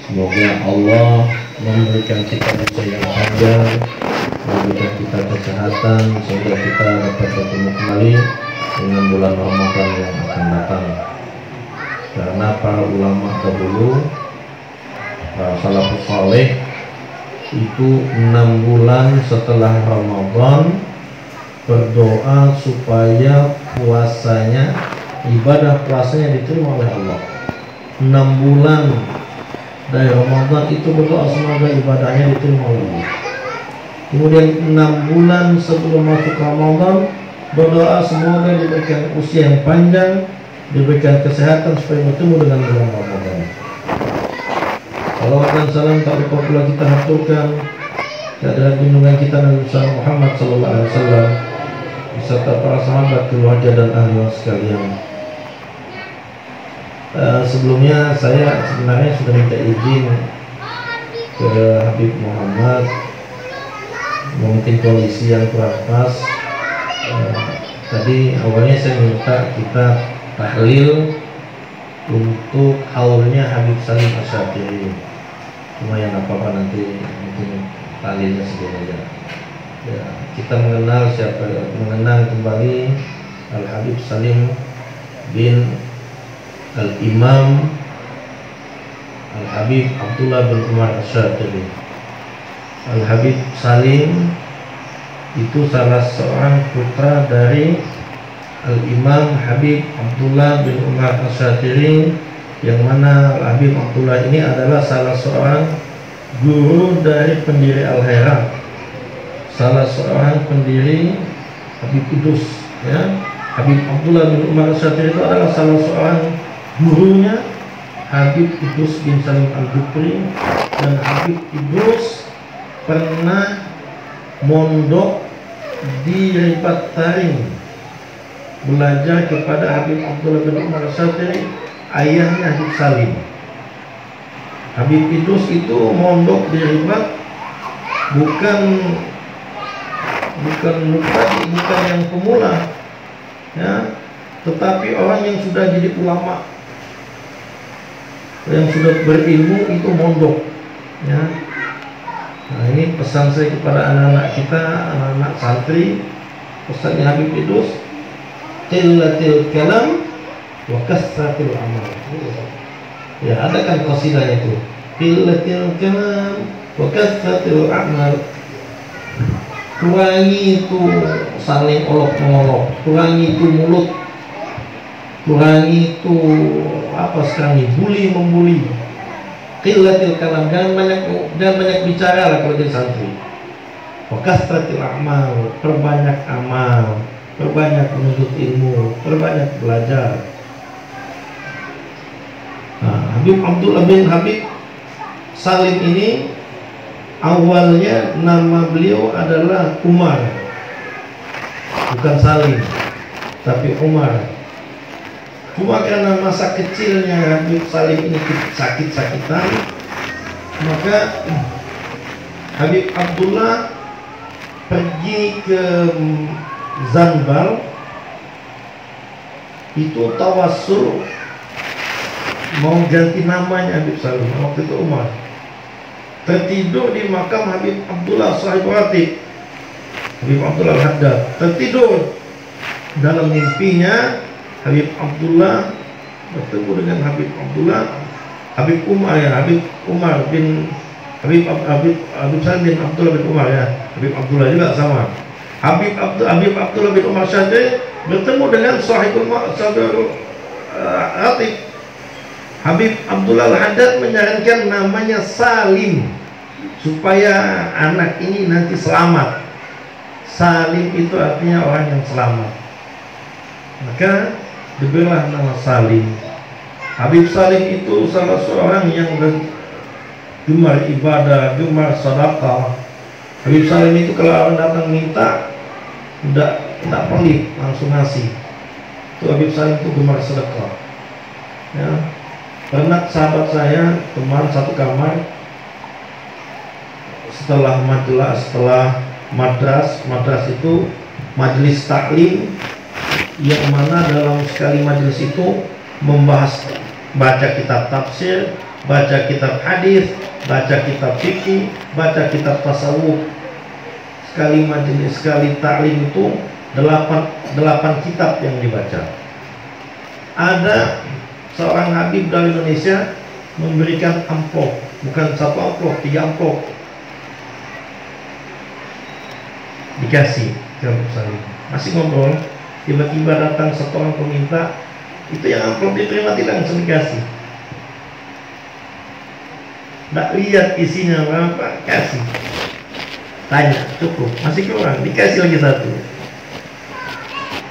Semoga Allah memberikan kita usia yang panjang, memberikan kita kesehatan, sehingga kita dapat bertemu kembali dengan bulan Ramadan yang akan datang. Karena para ulama dahulu, para salafus saleh, itu 6 bulan setelah Ramadan berdoa supaya puasanya, ibadah puasanya diterima oleh Allah. 6 bulan dari Ramadan itu berdoa semoga ibadahnya diterima oleh Allah. Kemudian 6 bulan sebelum masuk Ramadan berdoa semoga diberikan usia yang panjang, diberikan kesehatan supaya bertemu dengan bulan Ramadan. Salawat dan salam tak lupa pula kita haturkan kehadiran junjungan kita Nabi Muhammad sallallahu alaihi wasallam beserta para sahabat, keluarga dan ahli waris sekalian. Sebelumnya saya sebenarnya sudah minta izin ke Habib Muhammad, mungkin kondisi yang kurang pas. Tadi awalnya saya minta kita tahlil untuk haulnya Habib Salim Asy-Syadzili. Cuma yang apa-apa nanti mungkin tahlilnya segini aja. Ya, kita mengenang kembali Al Habib Salim bin Al Imam Al Habib Abdullah bin Umar Asy-Syadzili. Al Habib Salim itu salah seorang putra dari Al-Imam Habib Abdullah bin Umar Asy-Syadzili, yang mana Habib Abdullah ini adalah salah seorang guru dari pendiri Al-Hairan, salah seorang pendiri Habib Idus, ya. Habib Abdullah bin Umar Asy-Syadzili itu adalah salah seorang gurunya Habib Idus bin Salim Al-Jufri, dan Habib Idus pernah mondok di Ribat Tarim belajar kepada Habib Abdullah bin Umar Asy-Syadzili, ayahnya Habib Salim. Habib Idus itu mondok di Ribat bukan yang pemula, ya, tetapi orang yang sudah jadi ulama, yang sudah berilmu itu mondok, ya. Nah, ini pesan saya kepada anak-anak kita, anak-anak santri, pesannya Habib Idus, qillatil kalam wa kasratil amal. Ya, ada kan qasidahnya itu, qillatil kalam wa kasratil amal. Kurangi itu saling olok-olok, kurangi itu mulut, kurangi itu apa sekarang ini, membuli. Qillatil kalam, jangan banyak bicara lah kalau jadi santri. Wa kasratil amal, perbanyak amal, perbanyak menuntut ilmu, perbanyak belajar. Nah, Habib Abdullah bin Habib Salim ini awalnya nama beliau adalah Umar, bukan Salim, tapi Umar. Cuma karena masa kecilnya Habib Salim ini sakit-sakitan, maka Habib Abdullah pergi ke Zanbar, itu tawassul mau ganti namanya Habib Salim, waktu itu Umar. Tertidur di makam Habib Abdullah Sahib Ratib, Habib Abdullah Al-Haddad, tertidur. Dalam mimpinya Habib Abdullah bertemu dengan Habib Abdullah, Habib Umar, ya, Habib Umar bin Habib Salim bin Abdullah bin Umar, ya, Habib Abdullah juga sama. Habib Abdullah bin Umar Syadzili bertemu dengan Sahibul Ratib. Habib Abdullah Al-Haddad menyarankan namanya Salim supaya anak ini nanti selamat. Salim itu artinya orang yang selamat, maka diberilah nama Salim. Habib Salim itu salah seorang yang gemar ibadah, gemar sedekah. Habib Salim itu kalau orang datang minta, tidak pelit, langsung ngasih. Itu Habib Salim itu gemar sedekah, ya. Pernah sahabat saya, teman satu kamar, setelah madras itu majelis taklim, yang mana dalam sekali majelis itu membahas, baca kitab tafsir, baca kitab hadis, baca kitab fikih, baca kitab tasawuf. Sekali majelis, sekali taklim itu 8 kitab yang dibaca. Ada seorang habib dari Indonesia memberikan amplop, bukan 1 amplop, 3 amplop dikasih ke Habib Salim. Masih ngobrol, tiba-tiba datang seorang peminta, itu yang amplop diterima tidak langsung dikasih. Nggak lihat isinya berapa, kasih. Tanya, cukup, masih kurang, dikasih lagi 1.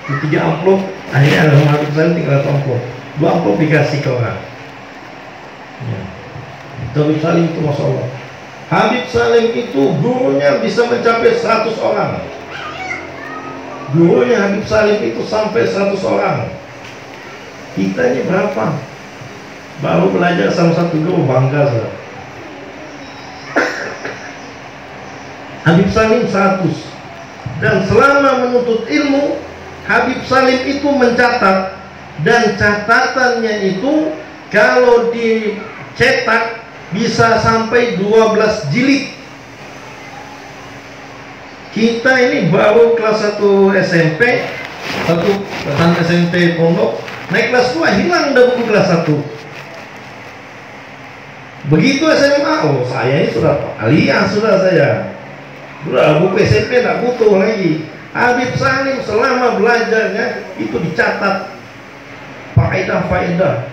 Di 3 amplop, akhirnya ada Habib Salim tinggal 1 amplop, 2 amplop dikasih ke orang. Ya. Habib Salim itu Masya Allah. Habib Salim itu gurunya bisa mencapai 100 orang. Gurunya Habib Salim itu sampai 100 orang. Kita ini berapa? Baru belajar sama 1 guru, bangga saya. Habib Salim 100. Dan selama menuntut ilmu, Habib Salim itu mencatat, dan catatannya itu kalau dicetak bisa sampai 12 jilid. Kita ini baru kelas 1 SMP, SMP pondok, naik kelas 2 hilang dah buku kelas 1. Begitu SMA, oh saya ini sudah aliyah, sudah saya. Sudah buku SMP tidak butuh lagi. Habib Salim selama belajarnya itu dicatat faedah-faedah.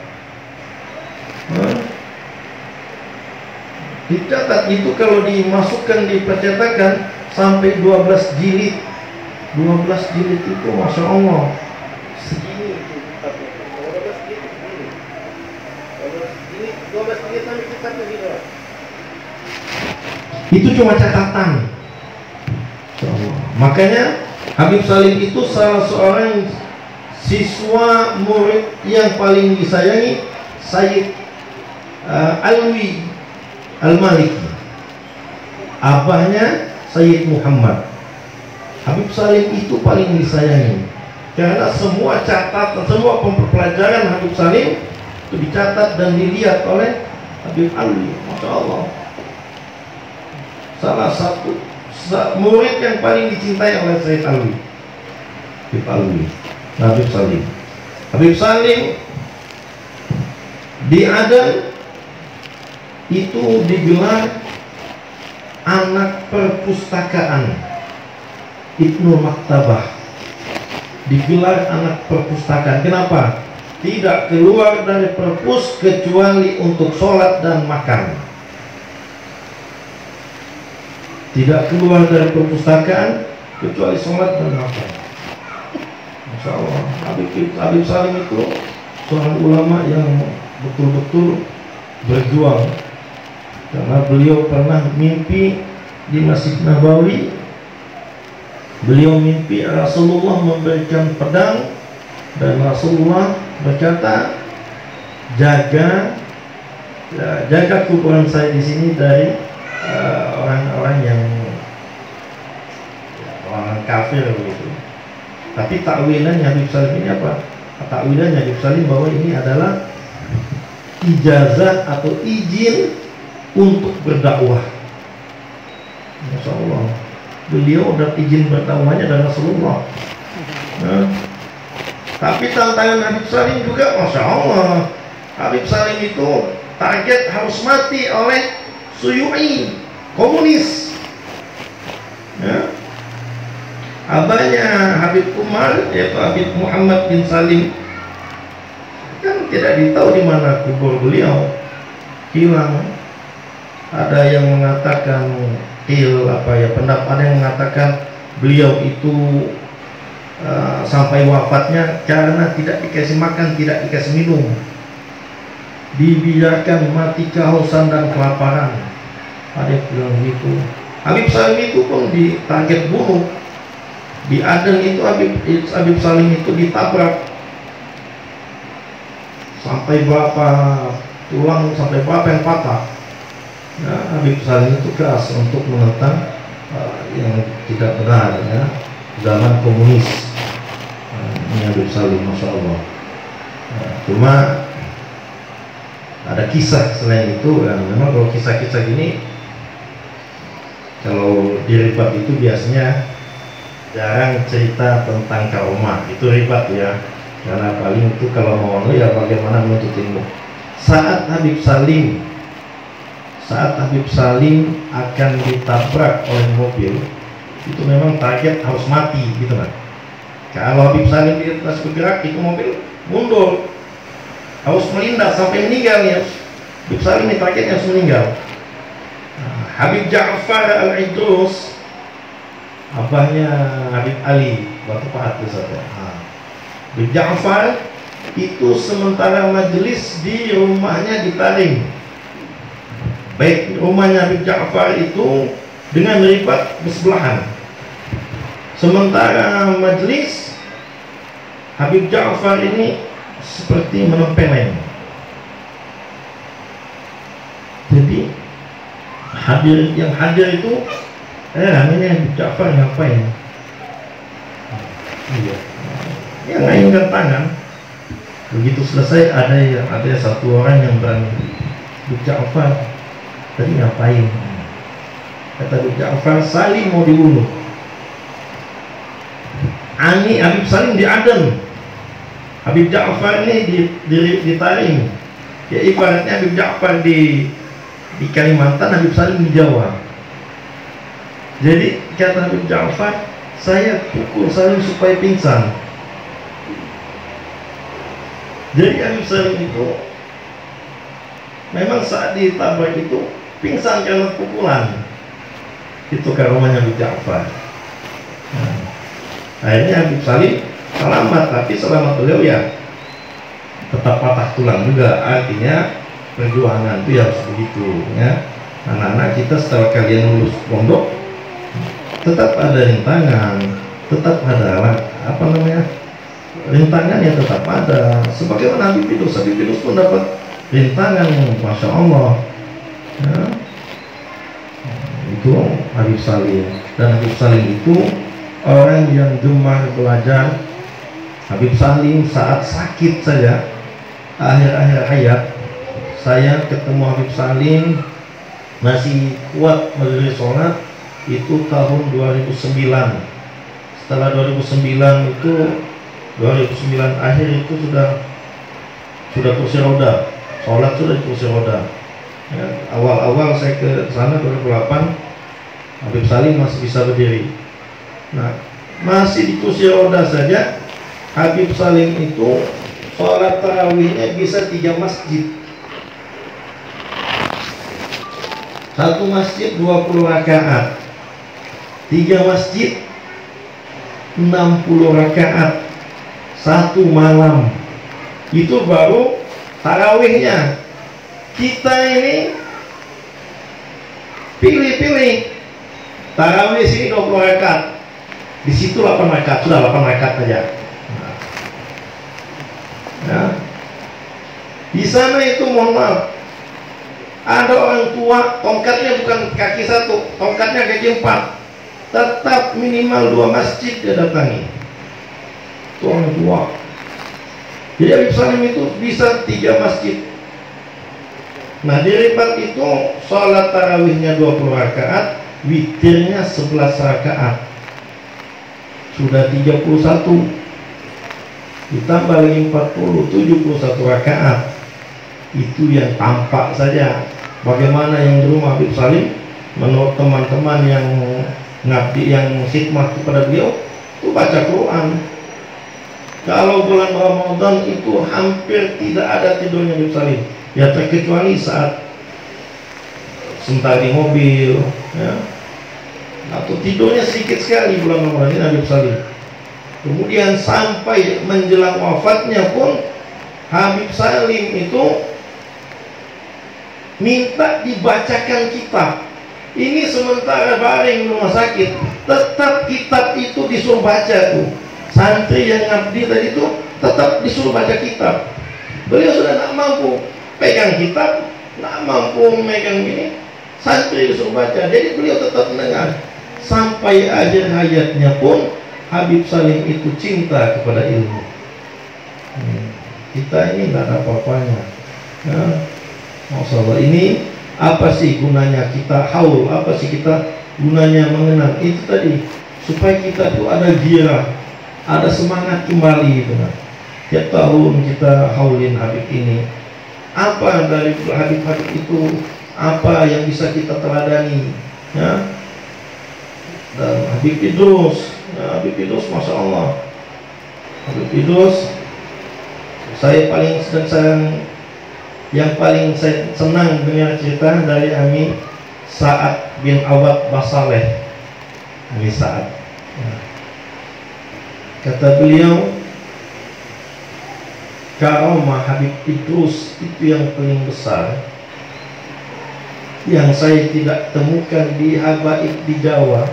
Dicatat itu kalau dimasukkan di percetakan sampai 12 jilid. 12 jilid itu Masya Allah segini itu. 12 jilid segini. 12 jilid sampai kita begini. Itu cuma catatan. Makanya Habib Salim itu salah seorang siswa murid yang paling disayangi Sayyid Alwi Al-Maliki, abahnya Sayyid Muhammad. Habib Salim itu paling disayangi karena semua catatan, semua pembelajaran Habib Salim itu dicatat dan dilihat oleh Habib Alwi. Masya Allah, salah satu murid yang paling dicintai oleh Sayyid Alwi, Habib Alwi, Habib Salim. Habib Salim di Adan itu digelar anak perpustakaan, Ibnu Maktabah, digelar anak perpustakaan. Kenapa? Tidak keluar dari perpus kecuali untuk sholat dan makan. Tidak keluar dari perpustakaan kecuali sholat dan makan. Masya Allah, Habib Salim itu seorang ulama yang betul-betul berjuang. Karena beliau pernah mimpi di Masjid Nabawi, beliau mimpi Rasulullah memberikan pedang, dan Rasulullah berkata, jaga kuburan saya di sini dari orang-orang yang orang kafir begitu. Tapi takwilannya Habib Salim ini apa? Takwilannya Habib Salim bahwa ini adalah ijazah atau izin untuk berdakwah. Masya Allah, beliau dapat izin berdakwahnya dari Rasulullah. Tapi tantangan Habib Salim juga, Masya Allah, Habib Salim itu target harus mati oleh Suyu'i, komunis. Abahnya Habib Umar, yaitu Habib Muhammad bin Salim, kan tidak ditahu di mana kubur beliau, hilang. Ada yang mengatakan pendapat, ada yang mengatakan beliau itu sampai wafatnya karena tidak dikasih makan, tidak dikasih minum, dibiarkan mati kehausan dan kelaparan. Ada yang bilang begitu. Habib Salim itu pun ditarget bunuh. Di Aden itu Habib Salim itu ditabrak sampai berapa tulang, sampai berapa yang patah. Habib Salim itu keras untuk menentang yang tidak benar, ya, zaman komunis. Ini Habib Salim, Masya Allah. Cuma ada kisah selain itu. Dan memang kalau kisah-kisah gini, kalau di ribat itu biasanya jarang cerita tentang karomah, itu ribat ya, karena paling itu kalau mau ya bagaimana menuntut ilmu. Saat Habib Salim akan ditabrak oleh mobil, itu memang target harus mati gitu kan. Kalau Habib Salim tidak bergerak, itu mobil mundur, harus melindas sampai meninggal ya. Habib Salim ini targetnya harus meninggal. Habib Ja'far Al-Idrus, abahnya Habib Ali Batu Pahat itu saja. Habib Ja'far itu sementara majelis di rumahnya di Tarim. Baik rumahnya Habib Ja'far itu dengan ribat bersebelahan. Sementara majelis Habib Ja'far ini seperti menempeleng. Jadi yang hadir itu namanya Habib Ja'far ngapain? Iya. Yang ngayunkan tangan. Begitu selesai ada satu orang yang berani, Habib Ja'far tadi ngapain? Kata Habib Ja'far, Salim mau dibunuh. Ani Habib Salim di Aden, Habib Ja'far ini di Tarim. Ya ibaratnya Habib Ja'far di Kalimantan, Habib Salim di Jawa. Jadi kata Habib Ja'far, saya pukul Salim supaya pingsan. Jadi Habib Salim itu memang saat ditabrak itu pingsan karena pukulan. Itu karomahnya Habib Ja'far. Akhirnya Habib Salim selamat, tapi selamat beliau ya tetap patah tulang juga. Artinya perjuangan itu harus begitu ya. Anak-anak kita setelah kalian lulus pondok, tetap ada rintangan, tetap ada rintangan yang tetap ada. Sebagaimana Habib Idrus pun dapat rintangan yang Masya Allah ya. Itu Habib Salim. Dan Habib Salim itu orang yang gemar belajar. Habib Salim saat sakit saja, akhir-akhir hayat, saya ketemu Habib Salim masih kuat berdiri sholat, itu tahun 2009. Setelah 2009 itu 2009 akhir itu sudah kursi roda, sholat sudah di kursi roda ya. Awal-awal saya ke sana 2008, Habib Salim masih bisa berdiri. Nah, masih di kursi roda saja Habib Salim itu sholat tarawihnya bisa 3 masjid. Satu masjid 20 rakaat, 3 masjid 60 rakaat satu malam. Itu baru tarawihnya. Kita ini pilih-pilih. Tarawih sini 20 rakaat, di situ 8 rakaat, sudah 8 rakaat aja. Nah, di sana itu mohon maaf, ada orang tua tongkatnya bukan kaki 1, tongkatnya kaki 4, tetap minimal 2 masjid dia datangi. Itu orang tua. Jadi Habib Salim itu bisa 3 masjid. Nah di ribat itu sholat tarawihnya 20 rakaat, witirnya 11 rakaat, sudah 31, ditambah lagi 40, 71 rakaat. Itu yang tampak saja. Bagaimana yang di rumah Habib Salim, menurut teman-teman yang ngabdi, yang khidmat kepada beliau, itu baca Quran. Kalau bulan Ramadan itu hampir tidak ada tidurnya Habib Salim ya, terkecuali saat sebentar di mobil ya, atau tidurnya sedikit sekali bulan Ramadan ini Habib Salim. Kemudian sampai menjelang wafatnya pun Habib Salim itu minta dibacakan kitab. Ini sementara baring di rumah sakit, tetap kitab itu disuruh baca tuh. Santri yang ngabdi tadi itu tetap disuruh baca kitab. Beliau sudah tak mampu pegang kitab, tak mampu megang ini, santri disuruh baca. Jadi beliau tetap mendengar. Sampai akhir hayatnya pun Habib Salim itu cinta kepada ilmu. Kita ini nggak ada apa-apanya. Nah, Masya Allah, ini apa sih gunanya kita haul, apa sih kita gunanya mengenang itu tadi, supaya kita tuh ada gairah, ada semangat kembali gitu. Tiap tahun kita haulin Habib ini, apa dari Habib-Habib itu, apa yang bisa kita teladani ya. Dan Habib Idrus ya, Habib Idrus Masya Allah, Habib Idrus saya paling yang paling saya senang dengar cerita dari Ami Sa'ad bin Awad Basaleh. Ami Sa'ad ya. Kata beliau, karomah Habib Idrus itu yang paling besar, yang saya tidak temukan di habaib di Jawa.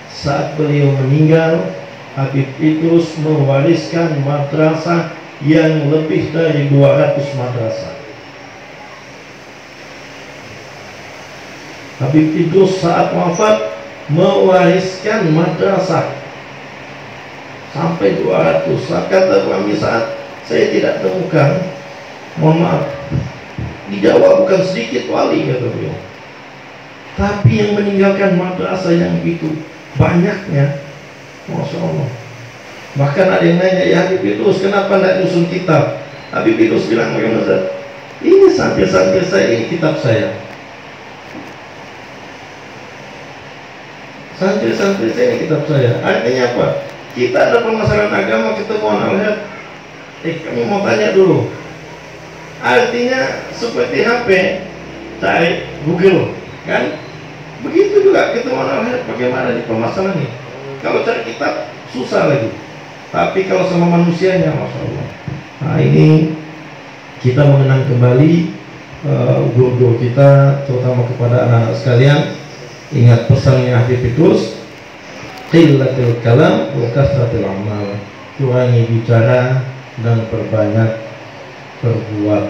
Saat beliau meninggal, Habib Idrus mewariskan madrasah yang lebih dari 200 madrasah. Habib Idrus saat wafat mewariskan madrasah sampai 200. Kata kami saat saya tidak temukan, mohon maaf, di Jawa bukan sedikit wali, kata beliau, tapi yang meninggalkan madrasah yang begitu banyaknya, Masya Allah. Bahkan ada yang nanya, ya Habib Idrus kenapa tidak nyusun kitab? Habib Idrus bilang, ini santri-santri saya, ini kitab saya. Santri-santri saya, ini kitab saya. Artinya apa? Kita ada permasalahan agama, ketemuan al-had, kami mau tanya dulu. Artinya seperti HP, cari Google, kan? Begitu juga ketemuan al-had, bagaimana di permasalahan ini? Kalau cari kitab susah lagi, tapi kalau sama manusianya, Masya Allah. Nah ini kita mengenang kembali guru-guru kita, terutama kepada anak-anak sekalian. Ingat pesannya Habib Idrus, qillatul kalam wa kasratul amal, kurangi bicara dan perbanyak berbuat,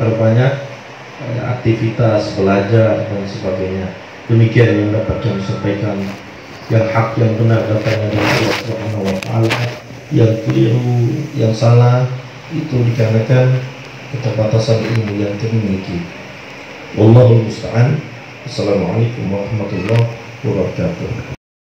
perbanyak aktivitas belajar dan sebagainya. Demikian yang dapat kami sampaikan. Yang hak, yang benar datangnya dari Allah Subhanahu wa Ta'ala. Yang keliru, yang salah itu dikarenakan keterbatasan ilmu yang kami miliki. Wallahul musta'an. Assalamualaikum warahmatullahi wabarakatuh.